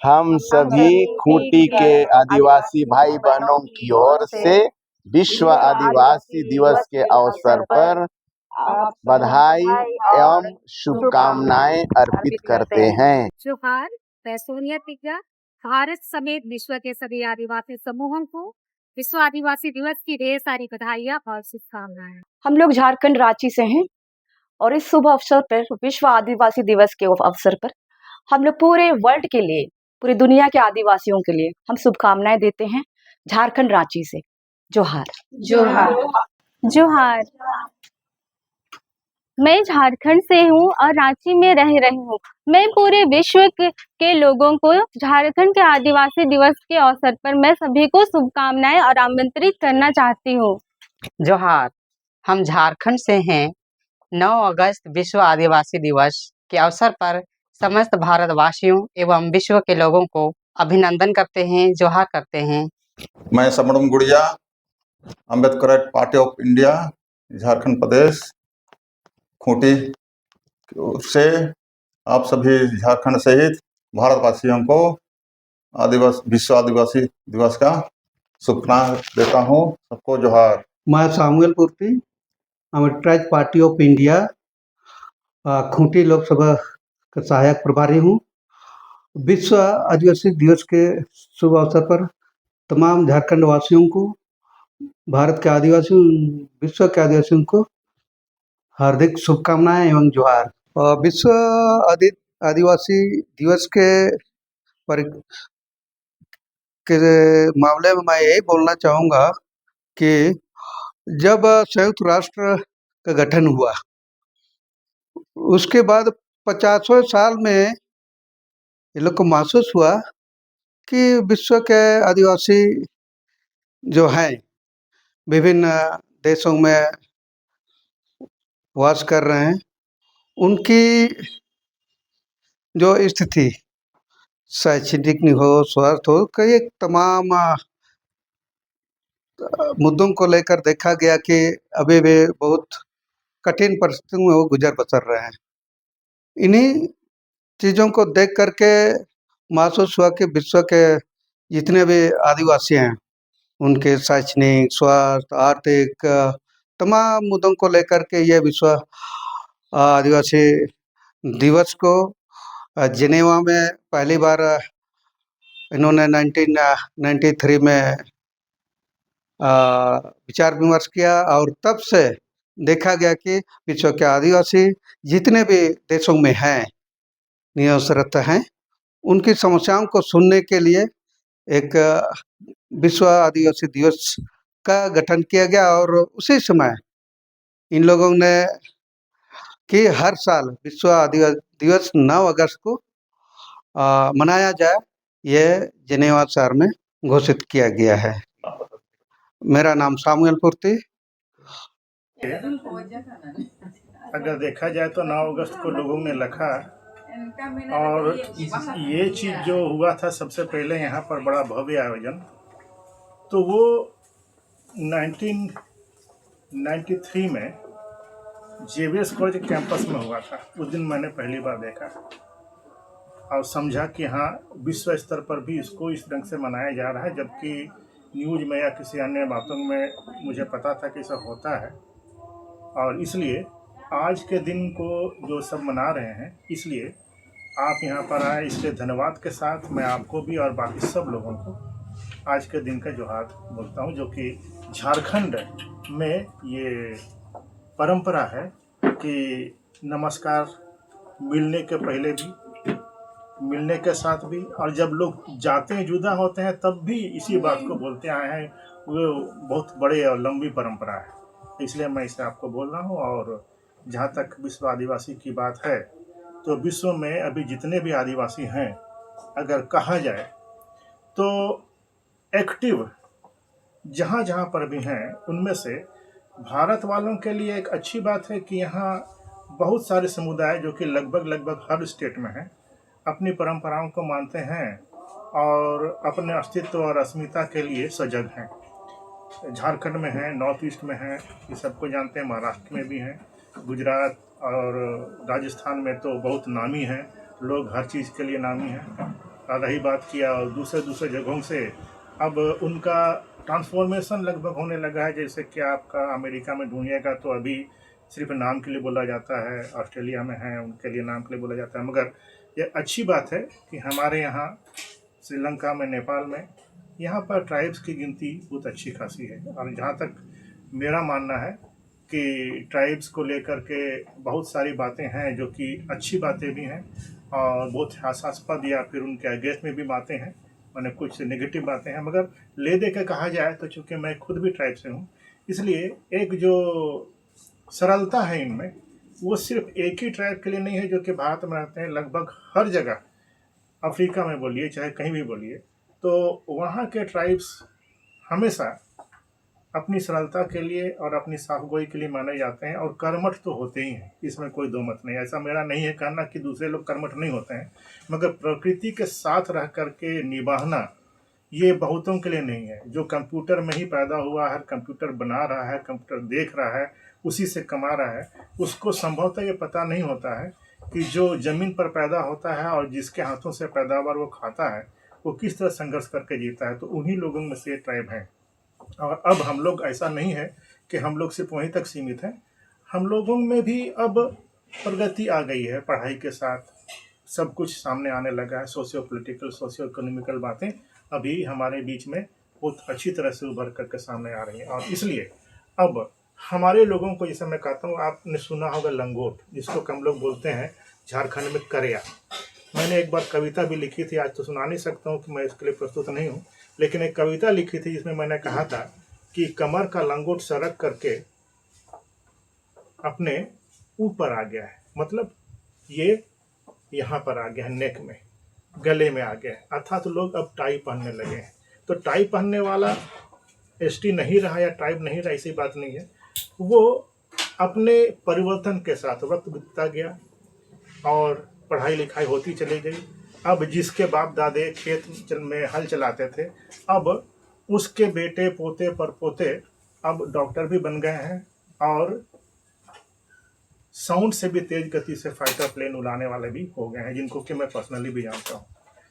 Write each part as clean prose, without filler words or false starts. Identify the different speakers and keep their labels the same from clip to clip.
Speaker 1: हम सभी खूंटी के आदिवासी भाई बहनों की ओर से विश्व आदिवासी दिवस के अवसर पर बधाई एवं शुभकामनाएं अर्पित करते हैं।
Speaker 2: जोहार। मैं सोनिया तिग्गा भारत समेत विश्व के सभी आदिवासी समूहों को विश्व आदिवासी दिवस की ढेर सारी बधाइयाँ और शुभकामनाएं।
Speaker 3: हम लोग झारखंड रांची से हैं और इस शुभ अवसर पर विश्व आदिवासी दिवस के अवसर पर हम लोग पूरे वर्ल्ड के लिए, पूरी दुनिया के आदिवासियों के लिए हम शुभकामनाएं देते हैं झारखंड रांची से। जोहार।
Speaker 4: जोहार। जोहार। मैं झारखंड से हूँ और रांची में रह रही हूँ। मैं पूरे विश्व के लोगों को झारखंड के आदिवासी दिवस के अवसर पर मैं सभी को शुभकामनाएं और आमंत्रित करना चाहती हूँ।
Speaker 5: जोहार। हम झारखंड से हैं। 9 अगस्त विश्व आदिवासी दिवस के अवसर पर समस्त भारतवासियों एवं विश्व के लोगों को अभिनंदन करते हैं, जोहार करते हैं।
Speaker 6: मैं Samram Gudiya, Ambedkar party of India, Jharkhand Pradesh, Khunti से आप सभी झारखंड सहित भारतवासियों को विश्व आदिवासी दिवस का शुभकामनाएं देता हूं। सबको जोहार।
Speaker 7: मैं सामुएल पूर्ति, Ambedkar party of India, Khunti Lok Sabha का सहायक प्रभारी हूँ। विश्व आदिवासी दिवस के शुभ अवसर पर तमाम झारखंड वासियों को, भारत के आदिवासियों, विश्व के आदिवासियों को हार्दिक शुभकामनाएं एवं जोहार। विश्व आदिवासी दिवस के मामले में मैं यही बोलना चाहूँगा कि जब संयुक्त राष्ट्र का गठन हुआ, उसके बाद 50वें साल में ये लोग को महसूस हुआ कि विश्व के आदिवासी जो हैं विभिन्न देशों में वास कर रहे हैं, उनकी जो स्थिति शैक्षणिक हो, स्वास्थ्य हो, कई तमाम मुद्दों को लेकर देखा गया कि अभी भी बहुत कठिन परिस्थितियों में वो गुजर बसर रहे हैं। इन्हीं चीज़ों को देख करके महसूस हुआ कि विश्व के जितने भी आदिवासी हैं, उनके शैक्षणिक, स्वास्थ्य, आर्थिक तमाम मुद्दों को लेकर के ये विश्व आदिवासी दिवस को जिनेवा में पहली बार इन्होंने 1993 में विचार विमर्श किया और तब से देखा गया कि विश्व के आदिवासी जितने भी देशों में हैं, निवासरत हैं, उनकी समस्याओं को सुनने के लिए एक विश्व आदिवासी दिवस का गठन किया गया और उसी समय इन लोगों ने कि हर साल विश्व आदिवासी दिवस 9 अगस्त को मनाया जाए, यह जिनेवा शहर में घोषित किया गया है। मेरा नाम सामुएल पूर्ति।
Speaker 8: अगर देखा जाए तो 9 अगस्त को लोगों ने लिखा और ये चीज़ जो हुआ था सबसे पहले यहाँ पर बड़ा भव्य आयोजन, तो वो 1993 में जेवियर्स कॉलेज कैंपस में हुआ था। उस दिन मैंने पहली बार देखा और समझा कि हाँ, विश्व स्तर पर भी इसको इस ढंग से मनाया जा रहा है, जबकि न्यूज़ में या किसी अन्य बातों में मुझे पता था कि ऐसा होता है। और इसलिए आज के दिन को जो सब मना रहे हैं, इसलिए आप यहाँ पर आए, इसलिए धन्यवाद के साथ मैं आपको भी और बाकी सब लोगों को आज के दिन का जोहार बोलता हूँ, जो कि झारखंड में ये परंपरा है कि नमस्कार मिलने के पहले भी, मिलने के साथ भी, और जब लोग जाते हैं, जुदा होते हैं, तब भी इसी बात को बोलते आए हैं। वो बहुत बड़े और लंबी परंपरा है, इसलिए मैं इसे आपको बोल रहा हूँ। और जहाँ तक विश्व आदिवासी की बात है, तो विश्व में अभी जितने भी आदिवासी हैं, अगर कहा जाए तो एक्टिव जहाँ जहाँ पर भी हैं, उनमें से भारत वालों के लिए एक अच्छी बात है कि यहाँ बहुत सारे समुदाय जो कि लगभग हर स्टेट में हैं, अपनी परंपराओं को मानते हैं और अपने अस्तित्व और अस्मिता के लिए सजग हैं। झारखंड में हैं, नॉर्थ ईस्ट में हैं, ये सबको जानते हैं, महाराष्ट्र में भी हैं, गुजरात और राजस्थान में तो बहुत नामी हैं, लोग हर चीज़ के लिए नामी हैं। रही बात किया और दूसरे दूसरे जगहों से अब उनका ट्रांसफॉर्मेशन लगभग होने लगा है। जैसे कि आपका अमेरिका में ढूंढिएगा तो अभी सिर्फ नाम के लिए बोला जाता है, ऑस्ट्रेलिया में है उनके लिए नाम के लिए बोला जाता है। मगर ये अच्छी बात है कि हमारे यहाँ श्रीलंका में, नेपाल में, यहाँ पर ट्राइब्स की गिनती बहुत अच्छी खासी है। और जहाँ तक मेरा मानना है कि ट्राइब्स को लेकर के बहुत सारी बातें हैं जो कि अच्छी बातें भी हैं और बहुत हास्यास्पद या फिर उनके अगेंस्ट में भी बातें हैं, मैंने कुछ नेगेटिव बातें हैं। मगर ले दे के कहा जाए तो चूँकि मैं खुद भी ट्राइब से हूँ, इसलिए एक जो सरलता है इनमें, वो सिर्फ एक ही ट्राइब के लिए नहीं है जो कि भारत में रहते हैं। लगभग हर जगह, अफ्रीका में बोलिए चाहे कहीं भी बोलिए, तो वहाँ के ट्राइब्स हमेशा अपनी सरलता के लिए और अपनी साफगोई के लिए माने जाते हैं और कर्मठ तो होते ही हैं, इसमें कोई दो मत नहीं। ऐसा मेरा नहीं है कहना कि दूसरे लोग कर्मठ नहीं होते हैं, मगर प्रकृति के साथ रह करके निभाना ये बहुतों के लिए नहीं है। जो कंप्यूटर में ही पैदा हुआ है, कंप्यूटर बना रहा है, कंप्यूटर देख रहा है, उसी से कमा रहा है, उसको संभवतः ये पता नहीं होता है कि जो ज़मीन पर पैदा होता है और जिसके हाथों से पैदावार वो खाता है, वो किस तरह संघर्ष करके जीता है। तो उन्हीं लोगों में से ट्राइब हैं। और अब हम लोग, ऐसा नहीं है कि हम लोग सिर्फ वहीं तक सीमित हैं, हम लोगों में भी अब प्रगति आ गई है। पढ़ाई के साथ सब कुछ सामने आने लगा है। सोशियो पॉलिटिकल, सोशियो इकोनॉमिकल बातें अभी हमारे बीच में बहुत अच्छी तरह से उभर करके सामने आ रही हैं। और इसलिए अब हमारे लोगों को, जैसे मैं कहता हूँ, आपने सुना होगा लंगोट, जिसको हम लोग बोलते हैं झारखंड में करिया। मैंने एक बार कविता भी लिखी थी, आज तो सुना नहीं सकता हूँ कि मैं इसके लिए प्रस्तुत नहीं हूँ, लेकिन एक कविता लिखी थी जिसमें मैंने कहा था कि कमर का लंगोट सरक करके अपने ऊपर आ गया है। मतलब ये यहाँ पर आ गया है, नेक में, गले में आ गया है। अर्थात लोग अब टाई पहनने लगे हैं। तो टाई पहनने वाला एसटी नहीं रहा या ट्राइब नहीं रहा, ऐसी बात नहीं है। वो अपने परिवर्तन के साथ वक्त बीतता गया और पढ़ाई लिखाई होती चली गई। अब जिसके बाप दादे खेत में हल चलाते थे, अब उसके बेटे पोते परपोते अब डॉक्टर भी बन गए हैं और साउंड से भी तेज गति से फाइटर प्लेन उड़ाने वाले भी हो गए हैं, जिनको कि मैं पर्सनली भी जानता हूँ।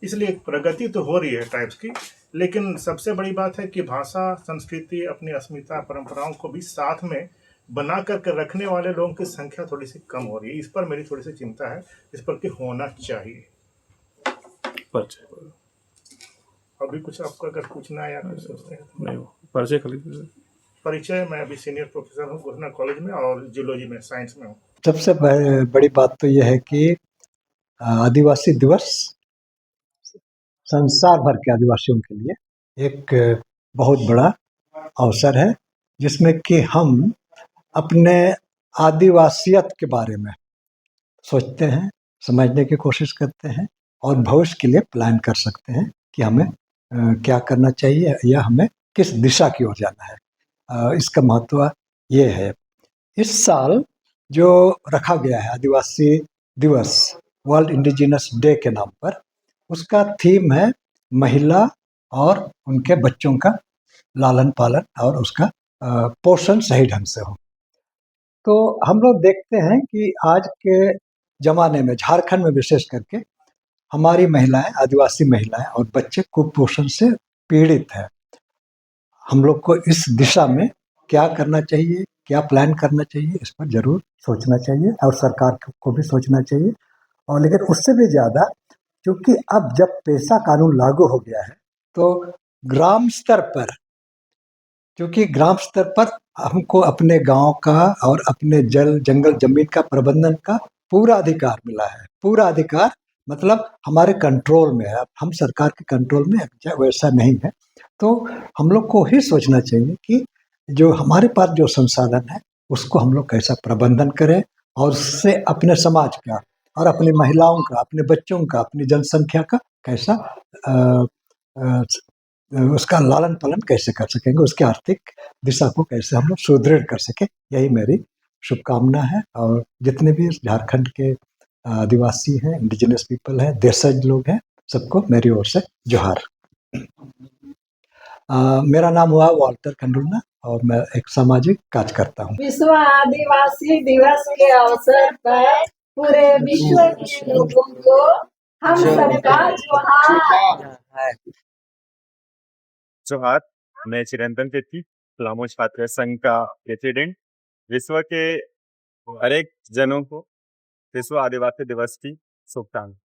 Speaker 8: इसलिए प्रगति तो हो रही है ट्राइब्स की, लेकिन सबसे बड़ी बात है कि भाषा, संस्कृति, अपनी अस्मिता, परंपराओं को भी साथ में बना करके रखने वाले लोगों की संख्या थोड़ी सी कम हो रही है। इस पर मेरी थोड़ी सी चिंता है, इस पर कि होना चाहिए। अभी कुछ आपको अगर पूछना है या कुछ सोचते हैं तो
Speaker 9: नहीं, परिचय कर लीजिए।
Speaker 8: परिचय, मैं अभी सीनियर प्रोफेसर हूँ घोषणा कॉलेज में और जियोलॉजी में, साइंस में हूँ।
Speaker 10: सबसे बड़ी बात तो यह है कि आदिवासी दिवस संसार भर के आदिवासियों के लिए एक बहुत बड़ा अवसर है, जिसमें कि हम अपने आदिवासियत के बारे में सोचते हैं, समझने की कोशिश करते हैं और भविष्य के लिए प्लान कर सकते हैं कि हमें क्या करना चाहिए या हमें किस दिशा की ओर जाना है। इसका महत्व ये है। इस साल जो रखा गया है आदिवासी दिवस, वर्ल्ड इंडिजिनस डे के नाम पर, उसका थीम है महिला और उनके बच्चों का लालन पालन और उसका पोषण सही ढंग से हो। तो हम लोग देखते हैं कि आज के ज़माने में झारखंड में विशेष करके हमारी महिलाएं, आदिवासी महिलाएं और बच्चे कुपोषण से पीड़ित हैं। हम लोग को इस दिशा में क्या करना चाहिए, क्या प्लान करना चाहिए, इस पर ज़रूर सोचना चाहिए और सरकार को भी सोचना चाहिए। और लेकिन उससे भी ज़्यादा, क्योंकि अब जब पेशा कानून लागू हो गया है, तो ग्राम स्तर पर, क्योंकि ग्राम स्तर पर हमको अपने गांव का और अपने जल जंगल जमीन का प्रबंधन का पूरा अधिकार मिला है। पूरा अधिकार मतलब हमारे कंट्रोल में है, हम सरकार के कंट्रोल में है, वैसा नहीं है। तो हम लोग को ही सोचना चाहिए कि जो हमारे पास जो संसाधन है उसको हम लोग कैसा प्रबंधन करें और उससे अपने समाज का और अपनी महिलाओं का, अपने बच्चों का, अपनी जनसंख्या का कैसा उसका लालन पालन कैसे कर सकेंगे, उसकी आर्थिक दिशा को कैसे हम लोग सुदृढ़ कर सकें, यही मेरी शुभकामना है। और जितने भी झारखंड के आदिवासी हैं, इंडिजिनस पीपल हैं, देशज लोग हैं, सबको मेरी ओर से जोहार। मेरा नाम हुआ वॉल्टर खंडुलना और मैं एक सामाजिक कार्य करता हूँ।
Speaker 11: विश्व आदिवासी दिवस के अवसर पर पूरे विश्व के लोगों को
Speaker 3: हम सबका जोहार।
Speaker 9: जोहार। मैं चिरंतन तिथि पलामू छात्र संघ का प्रेसिडेंट। विश्व के हर एक जनों को विश्व आदिवासी दिवस की शुभकामनाएं।